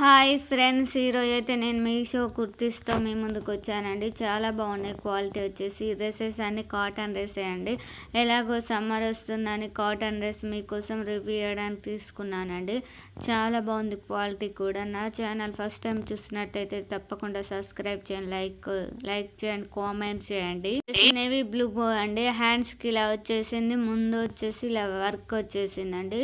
Hi friends, ఈరోజు అయితే నేను మీషో కుర్తీస్తో మీ ముందుకు వచ్చానండి. చాలా బాగున్నాయి. క్వాలిటీ వచ్చేసి డ్రెస్సెస్ అన్ని కాటన్ డ్రెస్సే అండి. ఎలాగో సమ్మర్ వస్తుందని కాటన్ డ్రెస్ మీకోసం రివ్యూ చేయడానికి తీసుకున్నానండి. చాలా బాగుంది క్వాలిటీ కూడా. నా ఛానల్ ఫస్ట్ టైం చూసినట్టయితే తప్పకుండా సబ్స్క్రైబ్ చేయండి, లైక్ చేయండి, కామెంట్ చేయండి. నేవీ బ్లూ అండి. హ్యాండ్స్కి ఇలా వచ్చేసింది, ముందు వచ్చేసి ఇలా వర్క్ వచ్చేసిందండి.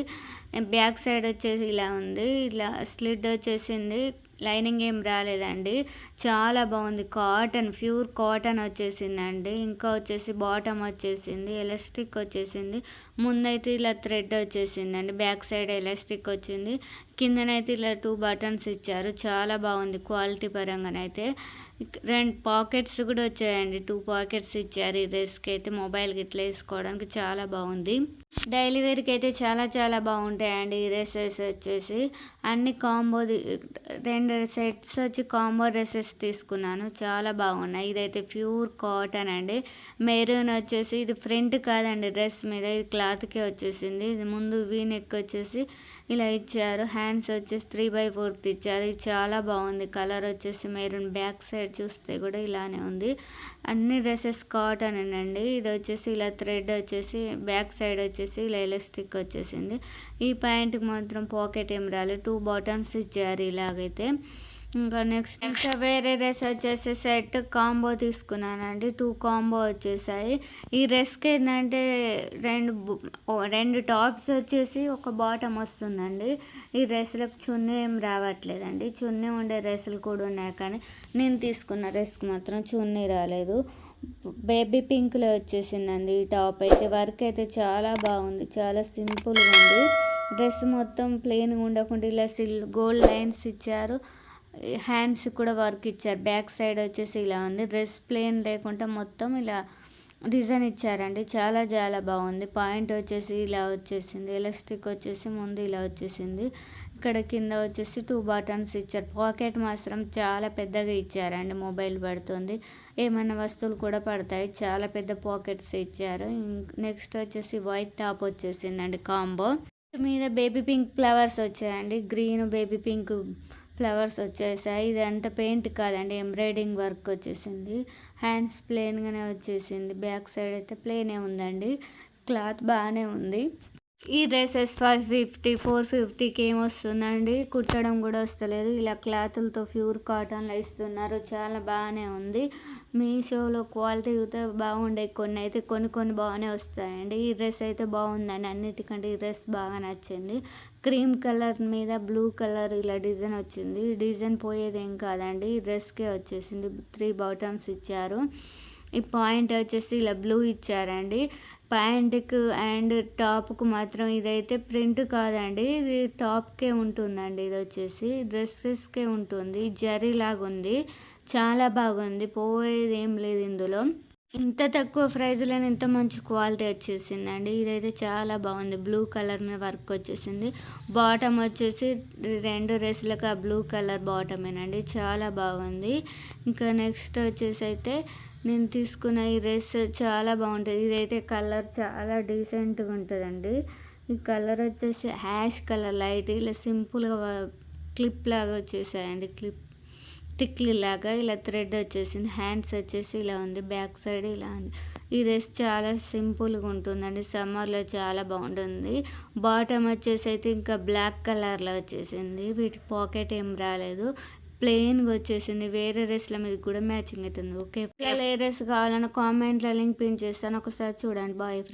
బ్యాక్ సైడ్ వచ్చేసి ఇలా ఉంది, ఇలా స్లిట్ వచ్చేసింది. లైనింగ్ ఏం రాలేదండి. చాలా బాగుంది. కాటన్, ప్యూర్ కాటన్ వచ్చేసిందండి. ఇంకా వచ్చేసి బాటమ్ వచ్చేసింది, ఎలాస్టిక్ వచ్చేసింది. ముందైతే ఇలా థ్రెడ్ వచ్చేసిందండి, బ్యాక్ సైడ్ ఎలాస్టిక్ వచ్చింది. కిందనైతే ఇలా 2 బటన్స్ ఇచ్చారు. చాలా బాగుంది క్వాలిటీ పరంగానైతే. 2 పాకెట్స్ కూడా వచ్చాయండి. 2 పాకెట్స్ ఇచ్చారు. ఈ డ్రెస్కి అయితే మొబైల్కి ఇట్లా వేసుకోవడానికి చాలా బాగుంది. డైలీ వేర్కి అయితే చాలా బాగుంటాయండి ఈ డ్రెస్సెస్ వచ్చేసి. అన్ని కాంబో 2 సెట్స్ వచ్చి కాంబో డ్రెస్సెస్ తీసుకున్నాను. చాలా బాగున్నాయి. ఇదైతే ప్యూర్ కాటన్ అండి. మెరూన్ వచ్చేసి ఇది ఫ్రంట్ కాదండి డ్రెస్ మీద, ఇది క్లాత్కే వచ్చేసింది. ఇది ముందు వీ నెక్ వచ్చేసి ఇలా ఇచ్చారు. హ్యాండ్స్ వచ్చేసి 3/4 ఇచ్చారు. ఇది చాలా బాగుంది. కలర్ వచ్చేసి మెరూన్. బ్యాక్ సైడ్ చూస్తే కూడా ఇలానే ఉంది. అన్ని డ్రెస్సెస్ కాటన్ అండి. ఇది వచ్చేసి ఇలా థ్రెడ్ వచ్చేసి బ్యాక్ సైడ్ వచ్చేసి ఇలా ఎలాస్టిక్ వచ్చేసింది. ఈ ప్యాంట్కి మాత్రం పాకెట్ ఏం రాలేదు. 2 బటన్స్ ఇచ్చారు ఇలాగైతే. ఇంకా నెక్స్ట్ వేరే డ్రెస్ వచ్చేసి సెట్ కాంబో తీసుకున్నానండి. 2 కాంబో వచ్చేసాయి. ఈ డ్రెస్కి ఏంటంటే 2 టాప్స్ వచ్చేసి ఒక బాటమ్ వస్తుందండి. ఈ డ్రెస్లకు చున్నీ ఏం రావట్లేదండి. చున్నీ ఉండే డ్రెస్సులు కూడా ఉన్నాయి, కానీ నేను తీసుకున్న డ్రెస్కి మాత్రం చున్నీ రాలేదు. బేబీ పింక్లో వచ్చేసిందండి ఈ టాప్ అయితే. వర్క్ అయితే చాలా బాగుంది, చాలా సింపుల్గా ఉంది. డ్రెస్ మొత్తం ప్లెయిన్గా ఉండకుండా ఇలా గోల్డ్ లైన్స్ ఇచ్చారు. హ్యాండ్స్ కూడా వర్క్ ఇచ్చారు. బ్యాక్ సైడ్ వచ్చేసి ఇలా ఉంది. డ్రెస్ ప్లెయిన్ లేకుండా మొత్తం ఇలా డిజైన్ ఇచ్చారండి. చాలా బాగుంది. పాయింట్ వచ్చేసి ఇలా వచ్చేసింది. ఎలాస్టిక్ వచ్చేసి ముందు ఇలా వచ్చేసింది. ఇక్కడ కింద వచ్చేసి 2 బటన్స్ ఇచ్చారు. పాకెట్ మాత్రం చాలా పెద్దగా ఇచ్చారండి. మొబైల్ పడుతుంది, ఏమైనా వస్తువులు కూడా పడతాయి. చాలా పెద్ద పాకెట్స్ ఇచ్చారు. నెక్స్ట్ వచ్చేసి వైట్ టాప్ వచ్చేసిందండి కాంబో మీద. బేబీ పింక్ ఫ్లవర్స్ వచ్చాయండి. గ్రీన్ బేబీ పింక్ ఫ్లవర్స్ వచ్చేసాయి. ఇదంతా పెయింట్ కాదండి, ఎంబ్రాయిడింగ్ వర్క్ వచ్చేసింది. హ్యాండ్స్ ప్లెయిన్గానే వచ్చేసింది. బ్యాక్ సైడ్ అయితే ప్లెయినే ఉందండి. క్లాత్ బాగానే ఉంది. ఈ డ్రెస్సెస్ 550 450కి ఏమొస్తుందండి. కుట్టడం కూడా వస్తలేదు. ఇలా క్లాతులతో ప్యూర్ కాటన్లో ఇస్తున్నారు. చాలా బాగానే ఉంది. మీషోలో క్వాలిటీ అయితే బాగుండే. కొన్ని అయితే కొన్ని బాగానే వస్తాయండి. ఈ డ్రెస్ అయితే బాగుందండి. అన్నిటికంటే ఈ డ్రెస్ బాగా నచ్చింది. క్రీమ్ కలర్ మీద బ్లూ కలర్ ఇలా డిజైన్ వచ్చింది. డిజైన్ పోయేది ఏం కాదండి, ఈ డ్రెస్కే వచ్చేసింది. 3 బటన్స్ ఇచ్చారు. ఈ పాయింట్ వచ్చేసి ఇలా బ్లూ ఇచ్చారండి. ప్యాంటుకు అండ్ టాప్కు మాత్రం ఇదైతే ప్రింట్ కాదండి, ఇది టాప్కే ఉంటుందండి. ఇది వచ్చేసి డ్రెస్సెస్కే ఉంటుంది. జరీ లాగా ఉంది. చాలా బాగుంది. పోయేది ఏం లేదు ఇందులో. ఇంత తక్కువ ప్రైజ్లో ఇంత మంచి క్వాలిటీ వచ్చేసిందండి. ఇదైతే చాలా బాగుంది. బ్లూ కలర్ మీద వర్క్ వచ్చేసింది. బాటమ్ వచ్చేసి 2 డ్రెస్సులకు ఆ బ్లూ కలర్ బాటమేనండి. చాలా బాగుంది. ఇంకా నెక్స్ట్ వచ్చేసి అయితే నేను తీసుకున్న ఈ డ్రెస్ చాలా బాగుంటుంది. ఇదైతే కలర్ చాలా డీసెంట్గా ఉంటుందండి. ఈ కలర్ వచ్చేసి హ్యాష్ కలర్ లైట్ ఇలా సింపుల్గా క్లిప్ లాగా వచ్చేసాయండి. టిక్లీ లాగా ఇలా థ్రెడ్ వచ్చేసింది. హ్యాండ్స్ వచ్చేసి ఇలా ఉంది. బ్యాక్ సైడ్ ఇలా ఉంది. ఈ డ్రెస్ చాలా సింపుల్గా ఉంటుందండి. సమ్మర్లో చాలా బాగుంటుంది. బాటమ్ వచ్చేసి అయితే ఇంకా బ్లాక్ కలర్లో వచ్చేసింది. వీటి పాకెట్ ఏం రాలేదు, ప్లెయిన్గా వచ్చేసింది. వేరే డ్రెస్ల మీద కూడా మ్యాచింగ్ అవుతుంది. ఓకే, ఏ డ్రెస్ కావాలన్నా కామెంట్లో లింక్ పిన్ చేస్తాను, ఒకసారి చూడండి. Bye friends.